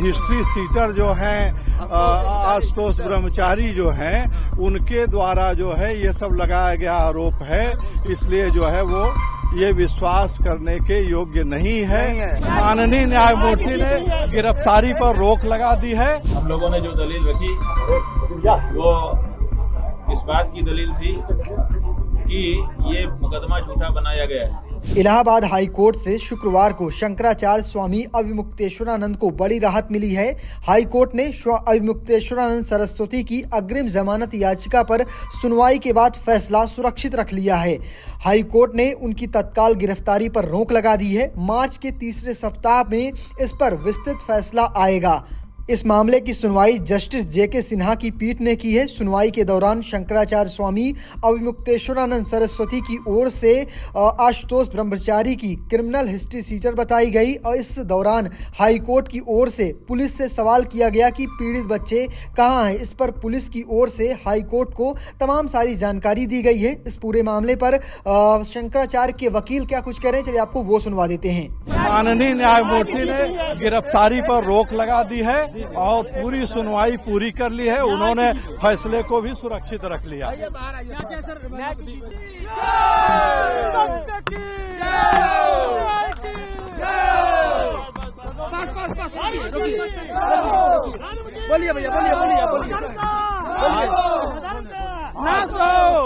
History sheeter जो हैं आशुतोष ब्रह्मचारी जो हैं उनके द्वारा जो है ये सब लगाया गया आरोप है, इसलिए जो है वो ये विश्वास करने के योग्य नहीं है। माननीय न्यायमूर्ति ने गिरफ्तारी पर रोक लगा दी है। हम लोगों ने जो दलील रखी वो इस बात की दलील थी कि ये मुकदमा झूठा बनाया गया है। इलाहाबाद हाई कोर्ट से शुक्रवार को शंकराचार्य स्वामी अविमुक्तेश्वरानंद को बड़ी राहत मिली है। हाई कोर्ट ने अविमुक्तेश्वरानंद सरस्वती की अग्रिम जमानत याचिका पर सुनवाई के बाद फैसला सुरक्षित रख लिया है। हाई कोर्ट ने उनकी तत्काल गिरफ्तारी पर रोक लगा दी है। मार्च के तीसरे सप्ताह में इस पर विस्तृत फैसला आएगा। इस मामले की सुनवाई जस्टिस जेके सिन्हा की पीठ ने की है। सुनवाई के दौरान शंकराचार्य स्वामी अविमुक्तेश्वरानंद सरस्वती की ओर से आशुतोष ब्रह्मचारी की क्रिमिनल हिस्ट्री सीटर बताई गई और इस दौरान हाई कोर्ट की ओर से पुलिस से सवाल किया गया कि पीड़ित बच्चे कहां हैं। इस पर पुलिस की ओर से हाई कोर्ट को तमाम सारी जानकारी दी गई है। इस पूरे मामले पर शंकराचार्य के वकील क्या कुछ कह रहे हैं, चलिए आपको वो सुनवा देते हैं। माननीय न्यायमूर्ति ने गिरफ्तारी पर रोक लगा दी है और पूरी सुनवाई पूरी कर ली है। उन्होंने फैसले को भी सुरक्षित रख लिया। बोलिए भैया, बोलिए।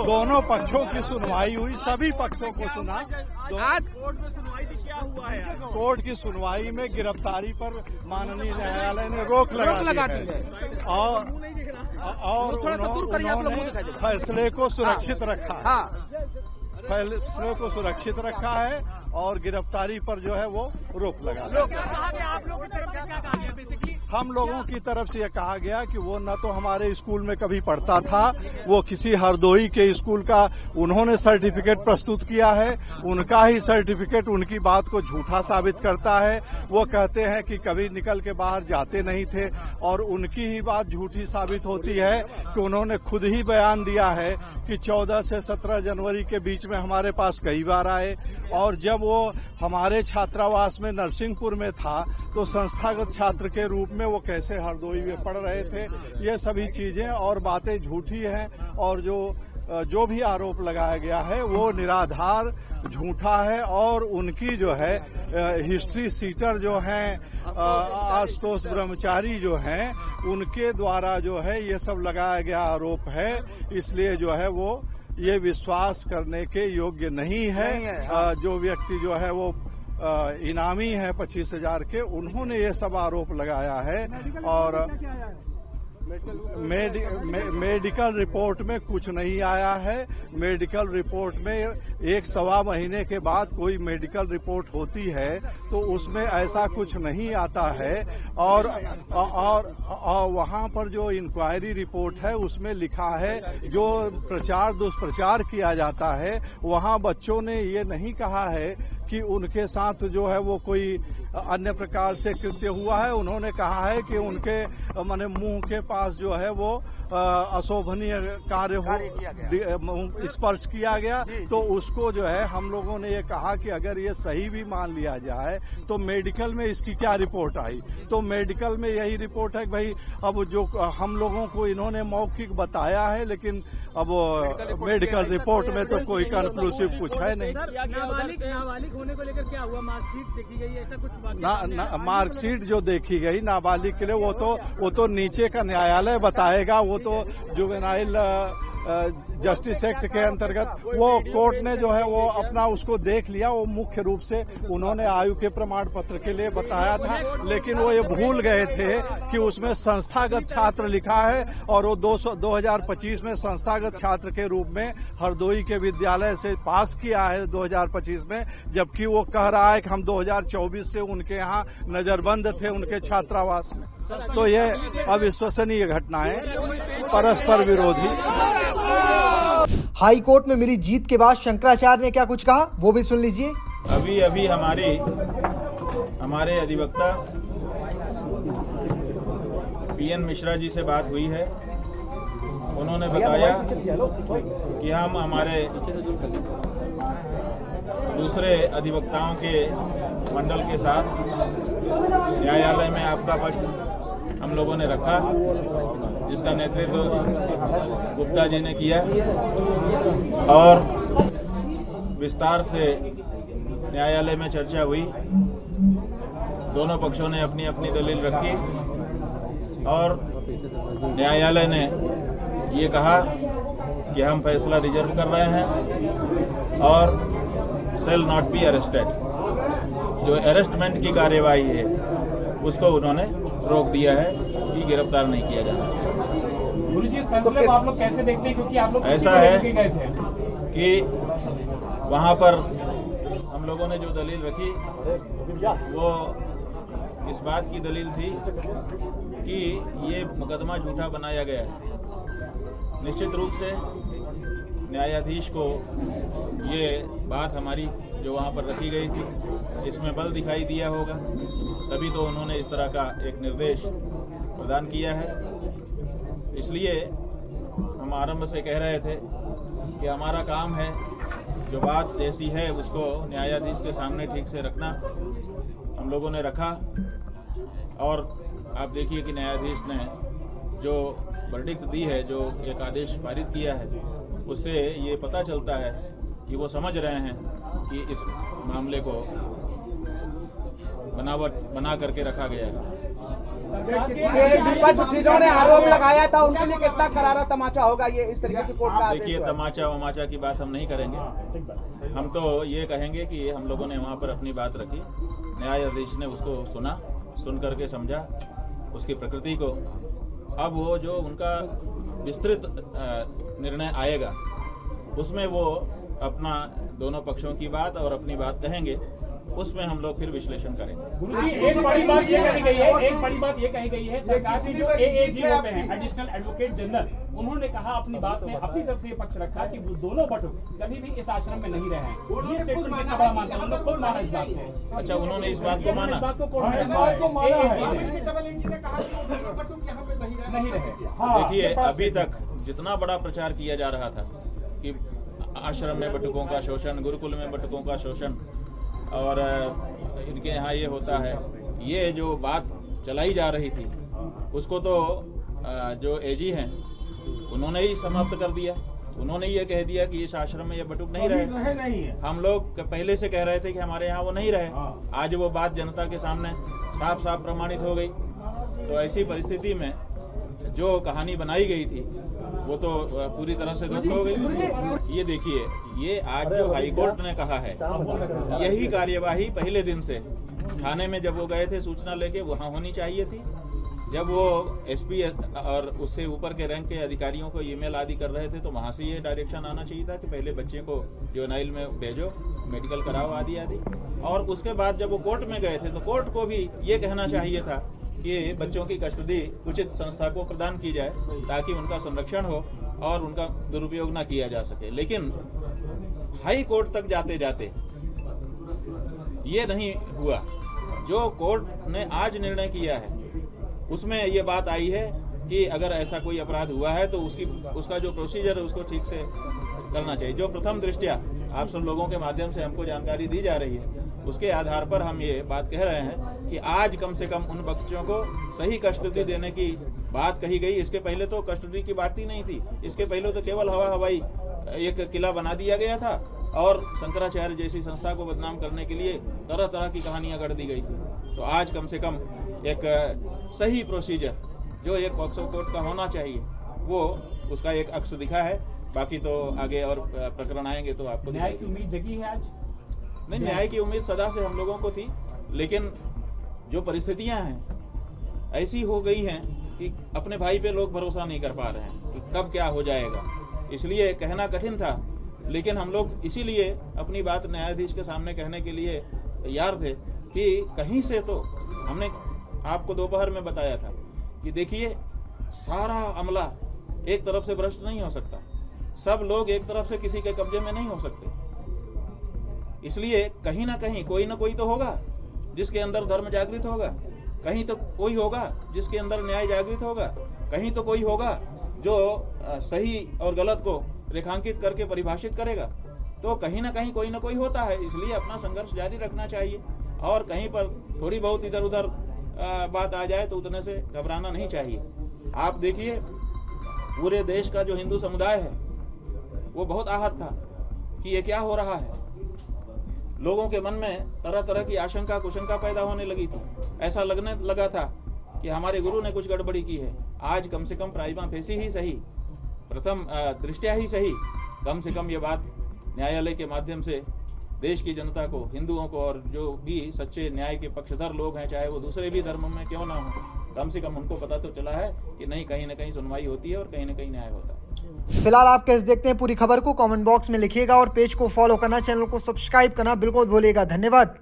दोनों पक्षों की सुनवाई हुई, सभी पक्षों को सुना। आज कोर्ट में सुनवाई थी, क्या हुआ है? कोर्ट की सुनवाई में गिरफ्तारी पर माननीय न्यायालय ने रोक लगा दी है और उन्होंने फैसले को सुरक्षित रखा है। फैसले को सुरक्षित रखा है और गिरफ्तारी पर जो है वो रोक लगा दी। आप लोगों की तरफ से क्या कहा गया बेसिकली? हम लोगों की तरफ से यह कहा गया कि वो न तो हमारे स्कूल में कभी पढ़ता था, वो किसी हरदोई के स्कूल का उन्होंने सर्टिफिकेट प्रस्तुत किया है। उनका ही सर्टिफिकेट उनकी बात को झूठा साबित करता है। वो कहते हैं कि कभी निकल के बाहर जाते नहीं थे और उनकी ही बात झूठी साबित होती है कि उन्होंने खुद ही बयान दिया है कि 14 से 17 जनवरी के बीच में हमारे पास कई बार आए और जब वो हमारे छात्रावास में नरसिंहपुर में था तो संस्थागत छात्र के रूप में वो कैसे हरदोई में पढ़ रहे थे। ये सभी चीजें और बातें झूठी हैं और जो भी आरोप लगाया गया है वो निराधार झूठा है और उनकी जो है हिस्ट्री सीटर जो हैं आशुतोष ब्रह्मचारी जो हैं उनके द्वारा जो है ये सब लगाया गया आरोप है, इसलिए जो है वो ये विश्वास करने के योग्य नहीं है। जो व्यक्ति जो है वो इनामी है 25,000 के, उन्होंने ये सब आरोप लगाया है और मेडिकल रिपोर्ट में कुछ नहीं आया है। मेडिकल रिपोर्ट में 1-1.25 महीने के बाद कोई मेडिकल रिपोर्ट होती है तो उसमें ऐसा कुछ नहीं आता है और वहाँ पर जो इंक्वायरी रिपोर्ट है उसमें लिखा है जो प्रचार दुष्प्रचार किया जाता है वहाँ बच्चों ने ये नहीं कहा है कि उनके साथ जो है वो कोई अन्य प्रकार से कृत्य हुआ है। उन्होंने कहा है कि उनके माने मुंह के पास जो है वो अशोभनीय कार्य हो स्पर्श किया गया तो उसको जो है हम लोगों ने ये कहा कि अगर ये सही भी मान लिया जाए तो मेडिकल में इसकी क्या रिपोर्ट आई। तो मेडिकल में यही रिपोर्ट है कि भाई अब जो हम लोगों को इन्होंने मौखिक बताया है लेकिन अब मेडिकल रिपोर्ट में तो कोई कंक्लूसिव कुछ है नहीं। नाबालिग होने को लेकर क्या हुआ? मार्कशीट देखी गई, ऐसा कुछ मार्कशीट जो देखी गई नाबालिग के लिए वो तो नीचे का न्यायालय बताएगा। वो तो जुवेनाइल जस्टिस एक्ट के अंतर्गत वो कोर्ट ने जो है वो अपना उसको देख लिया। वो मुख्य रूप से उन्होंने आयु के प्रमाण पत्र के लिए बताया था लेकिन वो ये भूल गए थे कि उसमें संस्थागत छात्र लिखा है और वो 2025 में संस्थागत छात्र के रूप में हरदोई के विद्यालय से पास किया है 2025 में, जबकि वो कह रहा है कि हम 2024 से उनके यहाँ नजरबंद थे उनके छात्रावास में। तो ये अविश्वसनीय घटना है, परस्पर विरोधी। हाई कोर्ट में मिली जीत के बाद शंकराचार्य ने क्या कुछ कहा वो भी सुन लीजिए। अभी हमारे अधिवक्ता पीएन मिश्रा जी से बात हुई है। उन्होंने बताया कि हम हमारे दूसरे अधिवक्ताओं के मंडल के साथ न्यायालय में आपका पक्ष हम लोगों ने रखा, जिसका नेतृत्व गुप्ता जी ने किया और विस्तार से न्यायालय में चर्चा हुई। दोनों पक्षों ने अपनी अपनी दलील रखी और न्यायालय ने ये कहा कि हम फैसला रिजर्व कर रहे हैं और शेल नॉट बी अरेस्टेड, जो अरेस्टमेंट की कार्यवाही है उसको उन्होंने रोक दिया है कि गिरफ्तार नहीं किया जाना। गुरुजी, इस फैसले को आप लोग कैसे देखते हैं, क्योंकि आप लोग ऐसा है कि वहाँ पर हम लोगों ने जो दलील रखी वो इस बात की दलील थी कि ये मुकदमा झूठा बनाया गया है। निश्चित रूप से न्यायाधीश को ये बात हमारी जो वहाँ पर रखी गई थी इसमें बल दिखाई दिया होगा, तभी तो उन्होंने इस तरह का एक निर्देश प्रदान किया है। इसलिए हम आरंभ से कह रहे थे कि हमारा काम है जो बात जैसी है उसको न्यायाधीश के सामने ठीक से रखना। हम लोगों ने रखा और आप देखिए कि न्यायाधीश ने जो वर्डिक्ट दी है, जो एक आदेश पारित किया है, उससे ये पता चलता है कि वो समझ रहे हैं कि इस मामले को बनावट बना करके रखा गया है। विपक्ष जिन्होंने आरोप लगाया था उनके लिए कितना करारा तमाचा होगा ये इस तरीके से कोर्ट का आदेश देखिए, हुआ है। तमाचा वमाचा की बात हम नहीं करेंगे। हम तो ये कहेंगे कि हम लोगों ने वहाँ पर अपनी बात रखी, न्यायाधीश ने उसको सुना, सुन करके समझा उसकी प्रकृति को। अब वो जो उनका विस्तृत निर्णय आएगा उसमें वो अपना दोनों पक्षों की बात और अपनी बात कहेंगे, उसमें हम लोग फिर विश्लेषण करेंगे। गुरुजी, एक बड़ी बात ये कही गई है, सरकार के जो एएजी होते हैं, एडिशनल एडवोकेट जनरल, उन्होंने कहा अपनी बात में अपनी तरफ से ये पक्ष रखा कि वो दोनों बटुक कभी भी इस आश्रम में नहीं रहे हैं। ये स्टेटमेंट कितना बड़ा मानते हैं, हम लोग खुद माना इस बात को। अच्छा, उन्होंने इस बात को माना? इस बात को कौन नहीं रहे? देखिए, अभी तक जितना बड़ा प्रचार किया जा रहा था कि आश्रम में बटुकों का शोषण, गुरुकुल में बटुकों का शोषण और इनके यहाँ ये होता है, ये जो बात चलाई जा रही थी उसको तो जो एजी हैं उन्होंने ही समाप्त कर दिया। उन्होंने ये कह दिया कि इस आश्रम में ये बटुक नहीं रहे। हम लोग पहले से कह रहे थे कि हमारे यहाँ वो नहीं रहे। आज वो बात जनता के सामने साफ साफ प्रमाणित हो गई। तो ऐसी परिस्थिति में जो कहानी बनाई गई थी वो तो पूरी तरह से ध्वस्त हो गई। ये देखिए, ये आज जो हाईकोर्ट ने कहा है, यही कार्यवाही पहले दिन से थाने में जब वो गए थे सूचना लेके, वहाँ होनी चाहिए थी। जब वो एसपी और उससे ऊपर के रैंक के अधिकारियों को ईमेल आदि कर रहे थे तो वहाँ से ये डायरेक्शन आना चाहिए था कि पहले बच्चे को जुवेनाइल में भेजो, मेडिकल कराओ आदि आदि। और उसके बाद जब वो कोर्ट में गए थे तो कोर्ट को भी ये कहना चाहिए था कि बच्चों की कस्टडी उचित संस्था को प्रदान की जाए ताकि उनका संरक्षण हो और उनका दुरुपयोग ना किया जा सके। लेकिन हाई कोर्ट तक जाते जाते ये नहीं हुआ। जो कोर्ट ने आज निर्णय किया है उसमें ये बात आई है कि अगर ऐसा कोई अपराध हुआ है तो उसका जो प्रोसीजर है उसको ठीक से करना चाहिए। जो प्रथम दृष्टया आप सब लोगों के माध्यम से हमको जानकारी दी जा रही है, उसके आधार पर हम ये बात कह रहे हैं कि आज कम से कम उन बच्चों को सही कस्टडी देने की बात कही गई। इसके पहले तो कस्टडी की बात ही नहीं थी। इसके पहले तो केवल हवाई एक किला बना दिया गया था और शंकराचार्य जैसी संस्था को बदनाम करने के लिए तरह तरह की कहानियां गढ़ दी गई। तो आज कम से कम एक सही प्रोसीजर जो एक पॉक्सो कोर्ट का होना चाहिए वो उसका एक अक्स दिखा है। बाकी तो आगे और प्रकरण आएंगे तो आपको न्याय की उम्मीद जगी है आज? नहीं, न्याय की उम्मीद सदा से हम लोगों को थी, लेकिन जो परिस्थितियां हैं ऐसी हो गई हैं कि अपने भाई पे लोग भरोसा नहीं कर पा रहे हैं कि कब क्या हो जाएगा। इसलिए कहना कठिन था, लेकिन हम लोग इसीलिए अपनी बात न्यायाधीश के सामने कहने के लिए तैयार थे कि कहीं से तो हमने आपको दोपहर में बताया था कि देखिए, सारा अमला एक तरफ से भ्रष्ट नहीं हो सकता, सब लोग एक तरफ से किसी के कब्जे में नहीं हो सकते। इसलिए कहीं ना कहीं कोई ना कोई तो होगा जिसके अंदर धर्म जागृत होगा, कहीं तो कोई होगा जिसके अंदर न्याय जागृत होगा, कहीं तो कोई होगा जो सही और गलत को रेखांकित करके परिभाषित करेगा। तो कहीं ना कहीं कोई ना कोई होता है। इसलिए अपना संघर्ष जारी रखना चाहिए और कहीं पर थोड़ी बहुत इधर उधर बात आ जाए तो उतने से घबराना नहीं चाहिए। आप देखिए पूरे देश का जो हिंदू समुदाय है वो बहुत आहत था कि ये क्या हो रहा है। लोगों के मन में तरह तरह की आशंका कुशंका पैदा होने लगी थी। ऐसा लगने लगा था कि हमारे गुरु ने कुछ गड़बड़ी की है। आज कम से कम प्राइमा फेसी ही सही, प्रथम दृष्टया ही सही, कम से कम ये बात न्यायालय के माध्यम से देश की जनता को, हिंदुओं को और जो भी सच्चे न्याय के पक्षधर लोग हैं, चाहे वो दूसरे भी धर्मों में क्यों ना हो, कम से कम उनको पता तो चला है कि नहीं, कहीं ना कहीं सुनवाई होती है और कहीं ना कहीं न्याय होता है। फिलहाल आप कैसे देखते हैं पूरी खबर को कमेंट बॉक्स में लिखिएगा और पेज को फॉलो करना, चैनल को सब्सक्राइब करना बिल्कुल भूलिएगा। धन्यवाद।